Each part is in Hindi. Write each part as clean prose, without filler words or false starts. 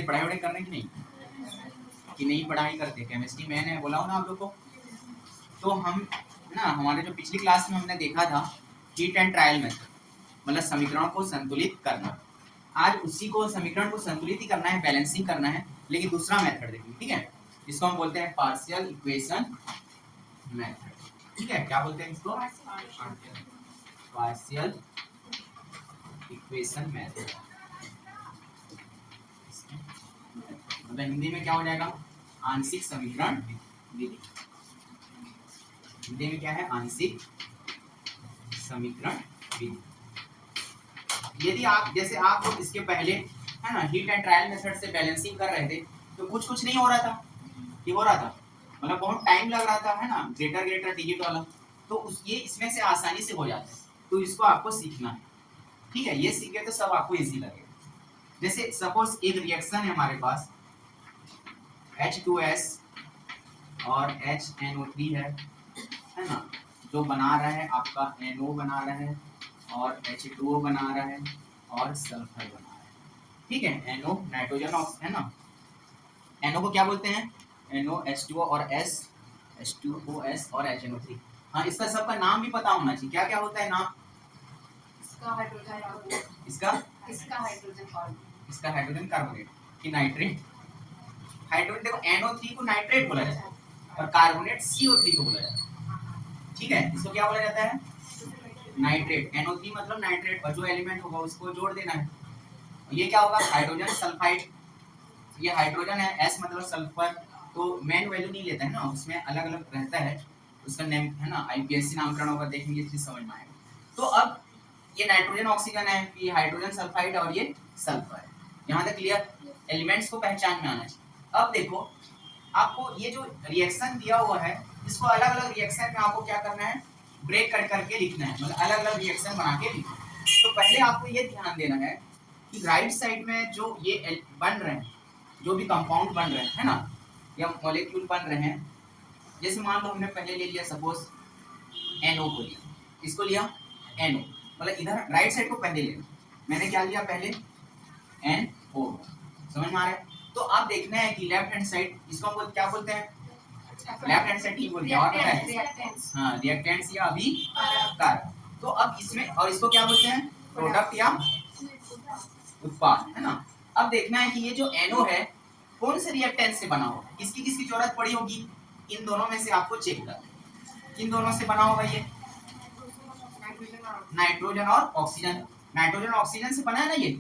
पढ़ाई वढ़ाई करने की नहीं कि नहीं पढ़ाई करते, केमिस्ट्री मैन है, बोला हूँ ना आप लोग को। तो हम ना हमारे जो पिछली क्लास में हमने देखा था हीट एंड ट्रायल मेथड, मतलब समीकरणों को संतुलित करना। आज उसी को समीकरण को संतुलित ही करना है, बैलेंसिंग करना है, लेकिन दूसरा मेथड देखिए, ठीक है, जिसको हम बोलते हैं पार्शियल इक्वेशन मेथड। ठीक है, क्या बोलते हैं इसको? Partial equation method. मतलब हिंदी में क्या हो जाएगा? आंशिक समीकरण विधि। हिंदी में क्या है? आंशिक समीकरण विधि। यदि आप जैसे आप लोग इसके पहले है ना हीट एंड ट्रायल मेथड से बैलेंसिंग कर रहे थे तो कुछ कुछ नहीं हो रहा था, ये हो रहा था, मतलब बहुत टाइम लग रहा था, है ना, ग्रेटर ग्रेटर डिजिट वाला। तो ये इसमें से आसानी से हो जाता है, तो इसको आपको सीखना है। ठीक है, ये सीखे तो सब आपको इजी लगेगा। जैसे सपोज एक रिएक्शन है हमारे पास H2S और HNO3 है ना, जो बना रहा है आपका NO बना रहा है और H2O बना रहा है और सल्फर बना रहा है। ठीक है, NO नाइट्रोजन है ना, NO को क्या बोलते हैं? NO H2O और S H2OS और HNO3। हाँ, इसका सबका नाम भी पता होना चाहिए, क्या क्या होता है नाम इसका? इसका हाइड्रोजन कार्बोनेट कि नाइट्रेट। हाइड्रोजन देखो NO3 को नाइट्रेट बोला जाता है और कार्बोनेट CO3 को बोला जाता है। ठीक है, इसको क्या बोला जाता है? नाइट्रेट। NO3 मतलब नाइट्रेट, और जो एलिमेंट होगा उसको जोड़ देना है। ये क्या होगा? Hydrogen sulphide. ये हाइड्रोजन है, S मतलब सल्फर, तो मेन वैल्यू नहीं लेता है ना, उसमें अलग अलग रहता है, उसका नेम है ना, IUPAC नामकरण होगा, देखेंगे फिर समझ में आएगा। तो अब ये नाइट्रोजन ऑक्सीजन है, ये हाइड्रोजन सल्फाइड और ये सल्फर है। यहाँ तक क्लियर? एलिमेंट्स को पहचान में आना चाहिए। अब देखो आपको ये जो रिएक्शन दिया हुआ है, इसको अलग अलग रिएक्शन में आपको क्या करना है? ब्रेक कर करके लिखना है, मतलब अलग अलग रिएक्शन बना के लिखना है। तो पहले आपको ये ध्यान देना है कि राइट साइड में जो ये बन रहे हैं, जो भी कंपाउंड बन रहे हैं, है ना, या मॉलिक्यूल बन रहे हैं, जैसे मान लो हमने पहले ले लिया सपोज NO को लिया, इसको लिया NO, मतलब इधर राइट साइड को पहले लेना। मैंने क्या लिया पहले? NO। समझ में आ रहा है? तो आप देखना है कि लेफ्ट हैंड साइड इसको हम क्या बोलते हैं? लेफ्ट हैंड साइड ठीक बोलते हैं, और पता है? हाँ, रिएक्टेंट्स या अभिकारक। तो अब इसमें और इसको क्या बोलते हैं? प्रोडक्ट या उत्पाद, है ना। अब देखना है कि ये जो NO है कौन से रिएक्टेंट से बना होगा, किसकी किसकी जरूरत पड़ी होगी, इन दोनों में से आपको चेक करना है। किन दोनों से बना होगा ये? नाइट्रोजन और ऑक्सीजन। नाइट्रोजन और ऑक्सीजन से बना है ना ये।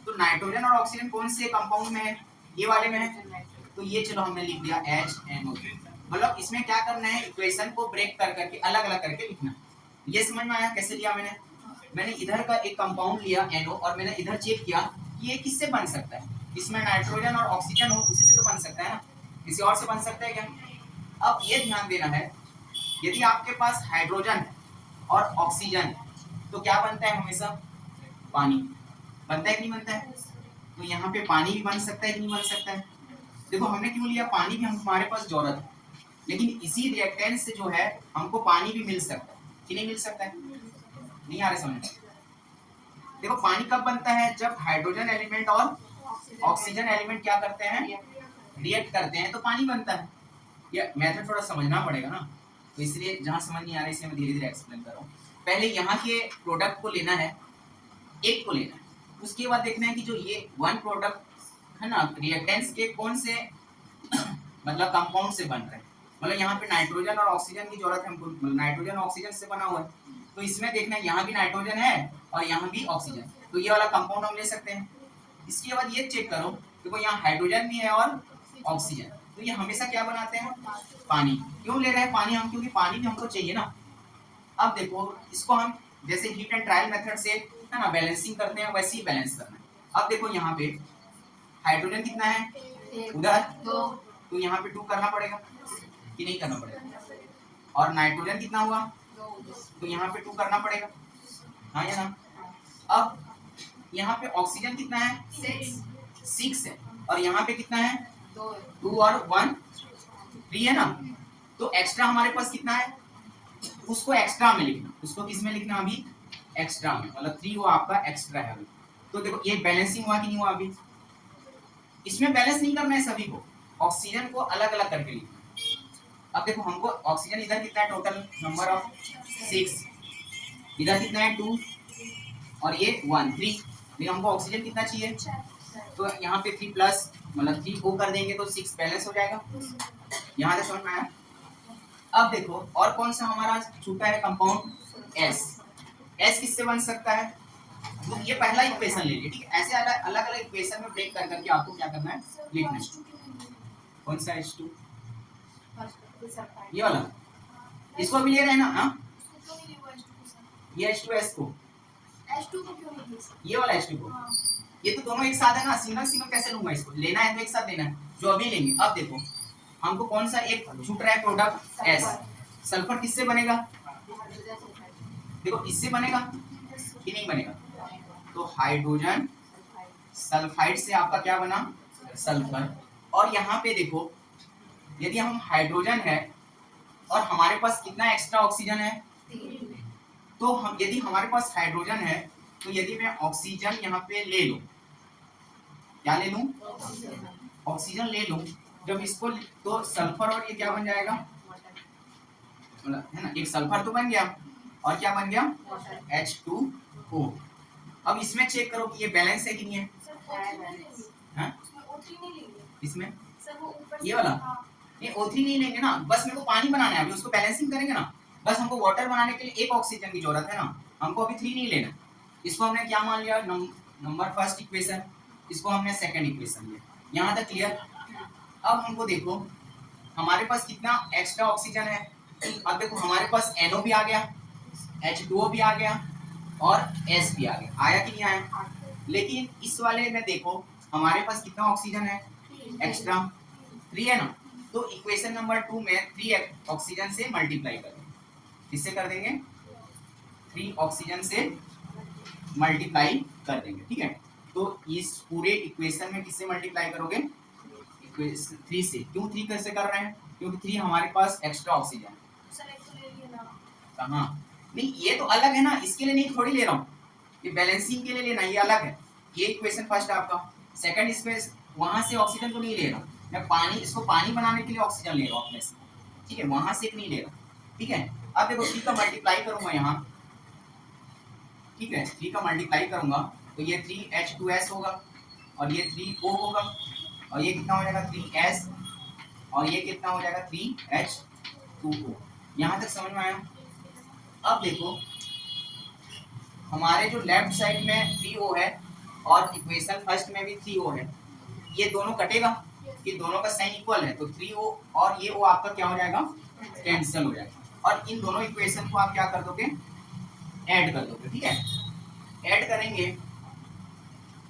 तो नाइट्रोजन और ऑक्सीजन कौन से कंपाउंड में है? ये वाले में है। तो ये चलो हमने लिख दिया HNO3। मतलब इसमें क्या करना है? इक्वेशन को ब्रेक कर करके अलग अलग करके लिखना। ये समझ में आया कैसे लिया मैंने? मैंने इधर का एक कंपाउंड लिया NO और मैंने इधर चेक किया ये किससे बन सकता है, इसमें नाइट्रोजन और ऑक्सीजन हो उसी से तो बन सकता है ना, किसी और से बन सकता है क्या? अब ये ध्यान देना है, यदि आपके पास हाइड्रोजन और ऑक्सीजन तो क्या बनता है हमेशा? पानी बनता है कि नहीं बनता है? तो यहाँ पे पानी भी बन सकता है कि नहीं बन सकता है? देखो हमने क्यों लिया? पानी भी हमारे पास जरूरत है, लेकिन इसी रिएक्टेंट से जो है हमको पानी भी मिल सकता है कि नहीं मिल सकता है? नहीं आ रहा समझ? देखो पानी कब बनता है? जब हाइड्रोजन एलिमेंट और ऑक्सीजन एलिमेंट क्या करते हैं? रिएक्ट करते हैं, तो पानी बनता है। ये मेथड थोड़ा समझना पड़ेगा ना, तो इसलिए जहां समझ नहीं आ रहा है इसलिए मैं धीरे धीरे एक्सप्लेन कर रहा हूँ। पहले यहाँ के प्रोडक्ट को लेना है, एक को लेना है, उसके बाद देखना है कि जो ये वन प्रोडक्ट है ना रिएक्टेंट्स के कौन से मतलब कंपाउंड से बन रहे हैं। मतलब यहाँ पे नाइट्रोजन और ऑक्सीजन की जरूरत है हमको, नाइट्रोजन ऑक्सीजन से बना हुआ है, तो इसमें देखना है यहाँ भी नाइट्रोजन है और यहाँ भी ऑक्सीजन, तो ये वाला कंपाउंड हम ले सकते हैं। इसके बाद ये चेक करो देखो यहाँ हाइड्रोजन भी है और ऑक्सीजन, तो ये हमेशा क्या बनाते हैं? पानी। क्यों ले रहे हैं पानी हम? क्योंकि पानी भी हमको चाहिए ना। अब देखो इसको हम जैसे हीट एंड ट्रायल मेथड से है ना बैलेंसिंग करते हैं, वैसे ही बैलेंस करना है। अब देखो यहाँ पे हाइड्रोजन कितना है? उधर तो यहाँ पे 2 करना पड़ेगा कि नहीं करना पड़ेगा? और नाइट्रोजन कितना हुआ? तो यहाँ पे 2 करना पड़ेगा, हाँ या ना? अब यहाँ पे ऑक्सीजन कितना है? 6 है, और यहाँ पे कितना है? 2 और 1 3 है ना। तो एक्स्ट्रा हमारे पास कितना है? उसको एक्स्ट्रा में लिखना, उसको किस में लिखना? अभी एक्स्ट्रा में, मतलब 3 वो आपका एक्स्ट्रा है अभी। तो देखो ये बैलेंसिंग हुआ कि नहीं हुआ? अभी इसमें बैलेंस नहीं करना है सभी को, ऑक्सीजन को अलग अलग करके लिखना है। अब देखो हमको ऑक्सीजन इधर कितना है टोटल नंबर ऑफ 6, इधर कितना है 2 और ये 1 3, लेकिन हमको ऑक्सीजन कितना चाहिए, तो यहाँ पे 3 प्लस मतलब 3 को कर देंगे तो 6 बैलेंस हो जाएगा। यहाँ तक समझ में आया। अब देखो और कौन सा हमारा छूटा है कंपाउंड एस। एस किससे बन सकता है, तो ये पहला इक्वेशन ले लीजिए, ठीक है। ऐसे अलग अलग इक्वेशन में ब्रेक कर करके आपको क्या करना है, लिखना है। कौन सा H2, ये वाला, इसको भी ले रहे हैं ना, हाँ ये H2S को, ये वाला H2 को, ये तो दोनों एक साथ है ना, सिंगल सिंगल कैसे लूंगा, इसको लेना है तो एक साथ लेना है, जो अभी लेंगे। अब देखो हमको कौन सा एक छूट रहा है प्रोडक्ट एस, सल्फर किससे बनेगा, देखो इससे बनेगा कि नहीं बनेगा, तो हाइड्रोजन सल्फाइड से आपका क्या बना, सल्फर। और यहाँ पे देखो यदि हम हाइड्रोजन है और हमारे पास कितना एक्स्ट्रा ऑक्सीजन है, तो हम यदि हमारे पास हाइड्रोजन है तो यदि मैं ऑक्सीजन यहाँ पे ले लूं, क्या ले लूं, ऑक्सीजन ले लूं, जब इसको तो सल्फर और ये क्या बन जाएगा, है ना, एक सल्फर तो बन गया और क्या बन गया H2O। अब इसमें चेक करो कि ये बैलेंस है कि नहीं है, हाँ? इसमें ये वाला नहीं O3 नहीं लेंगे ना, बस मेरे को पानी बनाना है, अभी उसको बैलेंसिंग करेंगे ना, बस हमको वाटर बनाने के लिए एक ऑक्सीजन की जरूरत है ना, हमको अभी 3 नहीं लेना। इसको हमने क्या मान लिया, नंबर फर्स्ट इक्वेशन, इसको हमने सेकंड इक्वेशन लिया, यहाँ तक क्लियर। अब हमको देखो हमारे पास कितना एक्स्ट्रा ऑक्सीजन है, अब देखो हमारे पास NO भी आ गया, H2O भी आ गया और S भी आ गया, आया कि नहीं आया। लेकिन इस वाले में देखो हमारे पास कितना ऑक्सीजन है, एक्स्ट्रा 3 है ना, तो इक्वेशन नंबर 2 में 3 ऑक्सीजन से मल्टीप्लाई कर देंगे, किससे कर देंगे, 3 ऑक्सीजन से मल्टीप्लाई कर देंगे, ठीक है। तो इस पूरे इक्वेशन में किससे मल्टीप्लाई करोगे, 3 से। क्यों 3 कैसे कर रहे हैं, क्योंकि 3 हमारे पास एक्स्ट्रा ऑक्सीजन कहाँ, नहीं ये तो अलग है ना, इसके लिए नहीं थोड़ी ले रहा हूँ, ये बैलेंसिंग के लिए लेना, ये अलग है। ये इक्वेशन फर्स्ट आपका, सेकंड इसमें वहां से ऑक्सीजन को नहीं ले रहा मैं, पानी, इसको पानी बनाने के लिए ऑक्सीजन ले रहा हूँ अपने से, ठीक है, वहां से एक नहीं ले रहा, ठीक है। अब देखो 3 का मल्टीप्लाई करूंगा यहाँ, ठीक है, 3 का मल्टीप्लाई करूंगा तो ये 3H2S होगा और ये 3O होगा और ये कितना हो जाएगा 3S और ये कितना हो जाएगा 3H2O। यहाँ तक समझ में आया। अब देखो हमारे जो लेफ्ट साइड में 3O है और इक्वेशन फर्स्ट में भी 3O है, ये दोनों कटेगा, ये दोनों का साइन इक्वल है, तो 3O और ये O आपका क्या हो जाएगा, कैंसिल हो जाएगा, और इन दोनों इक्वेशन को आप क्या कर दोगे, ऐड कर दोगे, ठीक है। ऐड करेंगे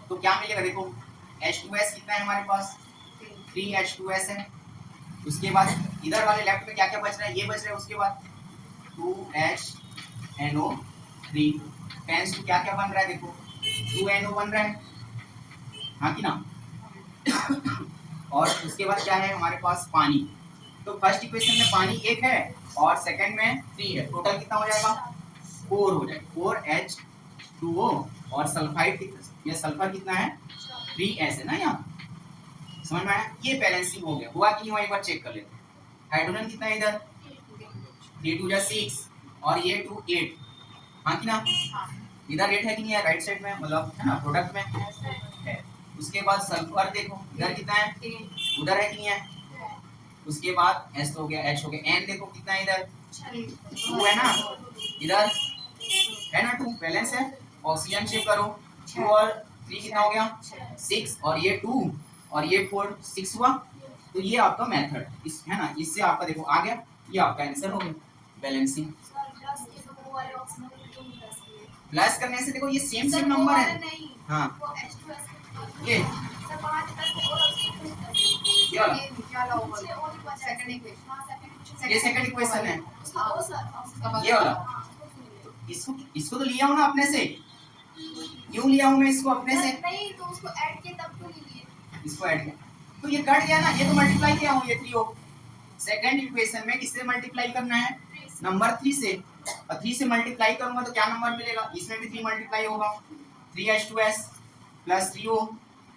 तो क्या मिलेगा, देखो H2S कितना है हमारे पास, 3H2S है, उसके बाद इधर वाले लेफ्ट में क्या क्या बच रहा है, ये बच रहा है, उसके बाद 2HNO3 टेंस टू क्या क्या बन रहा है, देखो 2NO बन रहा है, हाँ कि ना। और उसके बाद क्या है हमारे पास, पानी। तो फर्स्ट इक्वेशन में पानी 1 है और सेकंड में 3 है, टोटल कितना हो जाएगा, 4 हो जाएगा, 4H2O और सल्फाइड कितना, ये सल्फर कितना है 3S है ना, यहाँ समझ में आया। ये बैलेंसिंग हो गया, हुआ कि नहीं हुआ एक बार चेक कर लेते हैं। हाइड्रोजन कितना है इधर, 3 2 6 और ये 2 8, हाँ कि ना, इधर 8 है कि नहीं है, राइट साइड में मतलब है ना, प्रोडक्ट में है। उसके बाद सल्फर देखो इधर कितना है, उधर है कि नहीं है, उसके बाद S हो गया, H हो गया, N देखो कितना है इधर 2 है ना, इधर है ना 2, बैलेंस है। ऑक्सीजन चेक करो 2 और 3 कितना हो गया 6 और ये 2 और ये 4 6 हुआ। तो ये आपका मेथड इस है ना, इससे आपका देखो आ गया, ये आपका आंसर हो गया बैलेंसिंग। प्लस करने से देखो ये सेम सेम नंबर है, हाँ ये सेकंड इक्वेशन है ये वाला, इसको तो लिया हूँ ना अपने से, क्यों लिया हूँ मैं इसको अपने से, नहीं तो उसको ऐड किया तब क्यों नहीं लिए, इसको ऐड किया तो ये कट गया ना, ये तो मल्टीप्लाई किया हूँ, ये 3O सेकंड इक्वेशन में किससे मल्टीप्लाई करना है, नंबर 3 से, और 3 से मल्टीप्लाई करूंगा तो क्या नंबर मिलेगा, इसमें भी 3 मल्टीप्लाई होगा, 3H2S plus 3O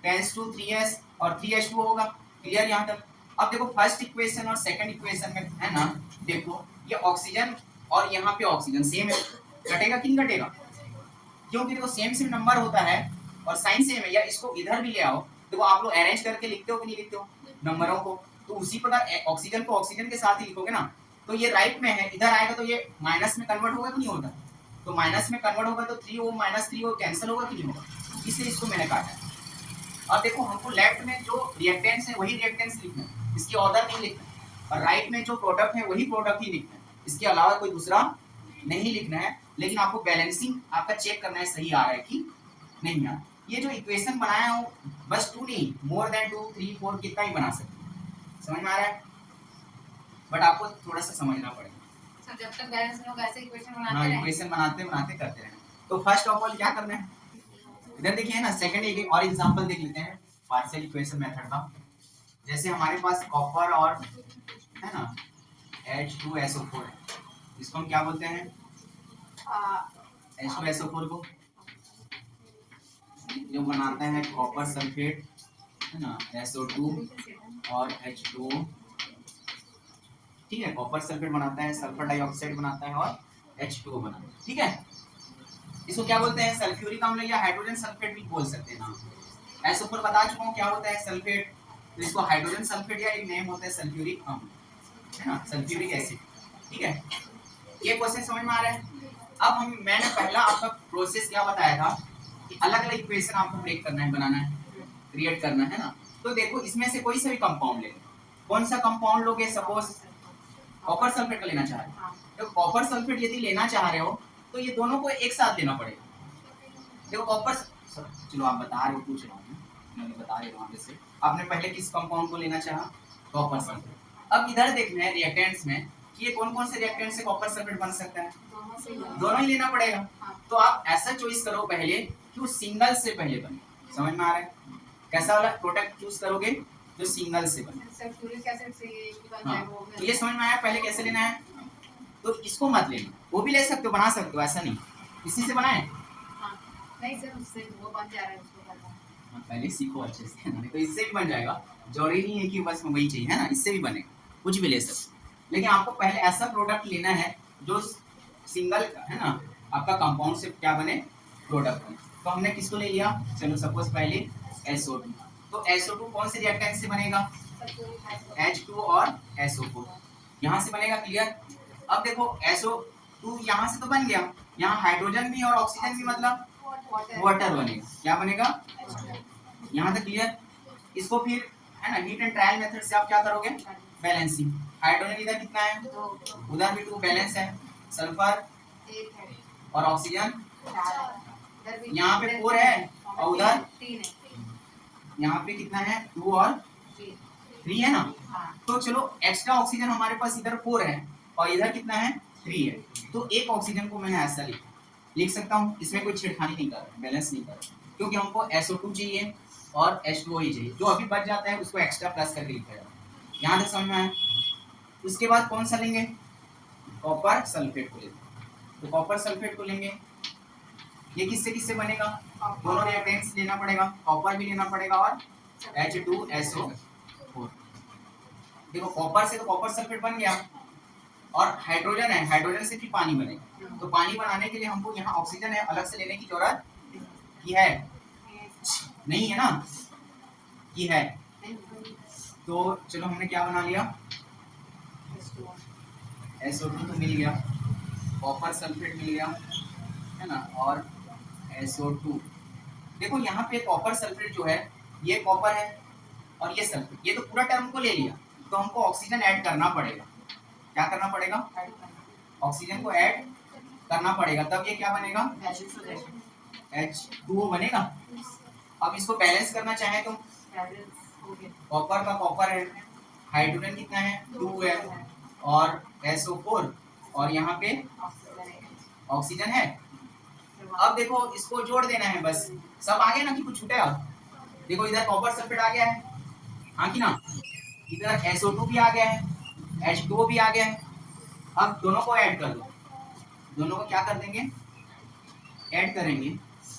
tense to 3S और 3H2 होगा। क्लियर यहाँ तक? अब देखो फर्स्ट इक्वेशन और सेकंड इक्वेशन में है ना, देखो ये ऑक्सीजन और यहाँ पे ऑक्सीजन सेम है, कटेगा कि नहीं कटेगा? क्योंकि देखो सेम सेम नंबर होता है और साइन सेम है। या इसको इधर भी ले आओ, देखो आप लोग अरेंज करके लिखते हो कि नहीं लिखते हो नंबरों को, तो उसी प्रकार ऑक्सीजन को ऑक्सीजन के साथ ही लिखोगे ना। तो ये राइट में है, इधर आएगा तो ये माइनस में कन्वर्ट होगा कि नहीं होगा? तो माइनस में कन्वर्ट होगा तो 3 वो माइनस 3 वो कैंसिल होगा कि नहीं होगा? इसलिए इसको मैंने काटा है। और देखो हमको लेफ्ट में जो रिएक्टेंट्स है वही रिएक्टेंट्स लिखना है, इसकी ऑर्डर नहीं लिखना। और राइट में जो प्रोडक्ट है वही प्रोडक्ट ही लिखना है, इसके अलावा कोई दूसरा नहीं लिखना है। लेकिन आपको बैलेंसिंग आपका चेक करना है सही आ रहा है कि नहीं यार। ये जो इक्वेशन बनाया हूँ बस 2 नहीं, मोर देन 2 3 4 कितना ही बना सकते हैं। समझ में आ रहा है? बट आपको थोड़ा सा समझना पड़ेगा। सर जब तक बैलेंस नहीं होगा ऐसे इक्वेशन हाँ, बनाते रहें। इक्वेशन बनाते बनाते करते रहें। तो फर्स्ट ऑफ ऑल क्या करना है, इधर देखिए ना, सेकंड एक और एग्जांपल देख लेते हैं पार्शियल इक्वेशन मेथड का। जैसे हमारे पास कॉपर और है ना H2SO4 है, इसको हम क्या बोलते हैं? H2SO4 को जो बनाता है कॉपर सल्फेट है ना, SO2 और H2O। ठीक है, कॉपर सल्फेट बनाता है, सल्फर डाइऑक्साइड बनाता है और H2O बनाता है। ठीक है, इसको क्या बोलते हैं? सल्फ्यूरिक अम्ल या हाइड्रोजन सल्फेट भी बोल सकते हैं ना। SO4 बता चुका हूँ क्या होता है, सल्फेट। तो इसको हाइड्रोजन सल्फेट या एक नेम होता है सल्फ्यूरिक अम्ल, है ना, सल्फ्यूरिक एसिड। ठीक है, ये क्वेश्चन समझ में आ रहा है? अब मैंने पहला आपका प्रोसेस क्या बताया था कि अलग अलग इक्वेशन आपको ब्रेक करना है, बनाना है, क्रिएट करना है ना। तो देखो इसमें से कोई सा भी कंपाउंड ले लो, कौन सा कंपाउंड लोगे? सपोज कॉपर सल्फेट का लेना चाह रहे हो, तो कॉपर सल्फेट यदि लेना चाह रहे हो तो ये दोनों को एक साथ लेना पड़ेगा। देखो कॉपर, चलो आप बता रहे हो, पूछ रहा हूँ मैं बता रहा हूँ जैसे आपने पहले किस कंपाउंड को लेना चाहा? Copper sulphate. अब इधर देखना है रिएक्टेंट्स में कि ये कौन कौन से रिएक्टेंट से कॉपर सल्फेट बन सकता है, दोनों ही लेना पड़ेगा। तो आप ऐसा चॉइस करो पहले कि वो सिंगल से पहले बने। समझ में आ रहा है? कैसा वाला प्रोडक्ट चूज करोगे? जो सिंगल से बने। सल्फ्यूरिक एसिड से ये बन हाँ, जाएगा वो। तो ये समझ में आया पहले कैसे लेना है? तो इसको मत लेना, वो भी ले सकते हो, बना सकते हो, ऐसा नहीं। इसी से बनाए? हाँ, नहीं सर उससे वो बन जा रहा है, उसको करना है। हाँ, पहले सीखो अच्छे से, नहीं तो इससे भी बन जाएगा। जरूरी नहीं है कि बस वही चाहिए, है ना, इससे भी बनेगा, कुछ भी ले सकते। लेकिन आपको पहले ऐसा प्रोडक्ट लेना है जो सिंगल है ना, आपका कंपाउंड से क्या बने? प्रोडक्ट बने। तो हमने किसको ले लिया? चलो सपोज पहले SO2। तो SO2 कौन से रिएक्टेंट से बनेगा? H2 और SO4 यहाँ से बनेगा। क्लियर? अब देखो SO2 यहाँ से तो बन गया, यहाँ हाइड्रोजन भी और ऑक्सीजन भी, मतलब वाटर बनेगा। क्या बनेगा? यहाँ तक क्लियर? इसको फिर है ना हीट एंड ट्रायल मेथड से आप क्या करोगे? बैलेंसिंग। हाइड्रोजन इधर कितना है? उधर भी 2 बैलेंस है। सल्फर एक है और ऑक्सीजन इधर भी यहाँ पे 4 है और उधर 3 है। यहाँ पे कितना है? 2 और 3 है ना। हाँ। तो चलो एक्स्ट्रा ऑक्सीजन हमारे पास इधर 4 है और इधर कितना है? 3 है। तो एक ऑक्सीजन को मैंने ऐसा लिख सकता हूँ, इसमें कोई छेड़खानी नहीं कर रहा, बैलेंस नहीं कर रहा, क्योंकि हमको SO2 चाहिए और H2O ही चाहिए। जो अभी बच जाता है उसको एक्स्ट्रा प्लस करके लिखा जाता है। यहाँ तक समझ में आया? उसके बाद कौन सा लेंगे? कॉपर सल्फेट को लेंगे। तो कॉपर सल्फेट को लेंगे, ये किससे किससे बनेगा? दोनों रिएक्टेंट्स लेना पड़ेगा, कॉपर भी लेना पड़ेगा और H2SO4। देखो कॉपर से तो कॉपर सल्फेट बन गया और हाइड्रोजन है, हाइड्रोजन से फिर पानी बनेगा। तो पानी बनाने के लिए हमको यहाँ ऑक्सीजन है, अलग से लेने की जरूरत की है नहीं है ना, की है। तो चलो हमने क्या बना लिया? SO2 तो मिल गया, कॉपर सल्फेट मिल गया, है ना, और SO2। देखो यहाँ पे कॉपर सल्फेट जो है, ये कॉपर है और ये सल्फेट, ये तो पूरा टर्म को ले लिया। तो हमको ऑक्सीजन ऐड करना पड़ेगा। क्या करना पड़ेगा? ऑक्सीजन को ऐड करना पड़ेगा, तब ये क्या बनेगा? H2O बनेगा। अब इसको बैलेंस करना चाहे तो कॉपर का कॉपर है, हाइड्रोजन कितना है? 2 है और SO4 और यहाँ पे ऑक्सीजन है। अब देखो इसको जोड़ देना है बस, सब आ गया ना कि कुछ छूटेगा? देखो इधर कॉपर सल्फेट आ गया है, हाँ कि ना, इधर SO2 भी आ गया है, H2O भी आ गया है। अब दोनों को ऐड कर दो, दोनों को क्या कर देंगे? ऐड करेंगे।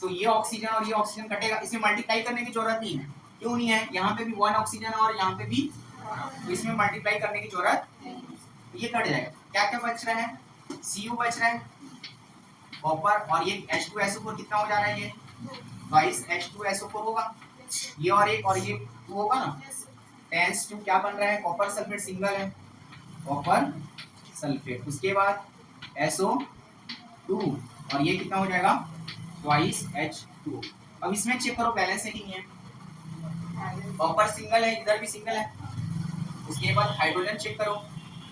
तो ये ऑक्सीजन और ये ऑक्सीजन कटेगा, इसमें मल्टीप्लाई करने की जरूरत नहीं है, क्यों नहीं है? यहाँ पे भी 1 ऑक्सीजन और यहाँ पे भी, तो इसमें मल्टीप्लाई करने की जरूरत, ये कट जाएगा। क्या क्या बच रहा है? Cu बच रहा है, कॉपर, और ये H2SO4 कितना हो जा रहा है? ये 22 H2SO4 होगा, ये और एक और ये 2 होगा ना, 10 क्या बन रहा है? कॉपर सल्फेट सिंगल है, कॉपर सल्फेट। उसके बाद SO2 और ये कितना हो जाएगा? 22 H2। अब इसमें चेक करो बैलेंस है कि नहीं है। कॉपर सिंगल है, इधर भी सिंगल है। उसके बाद हाइड्रोजन चेक करो,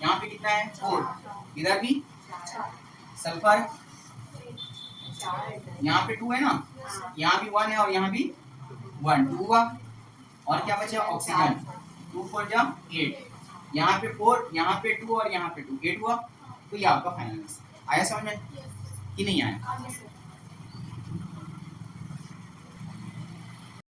यहाँ पे कितना है? 4, इधर भी सल्फर, यहाँ पे 2 है ना, यहाँ भी 1 है और यहाँ भी 1, 2 हुआ। और क्या बचा? ऑक्सीजन, 2 4 जा 8, यहाँ पे 4, यहाँ पे 2 और यहाँ पे 2, 8 हुआ। तो ये आपका फाइनल आंसर। आया समझ में कि नहीं आया?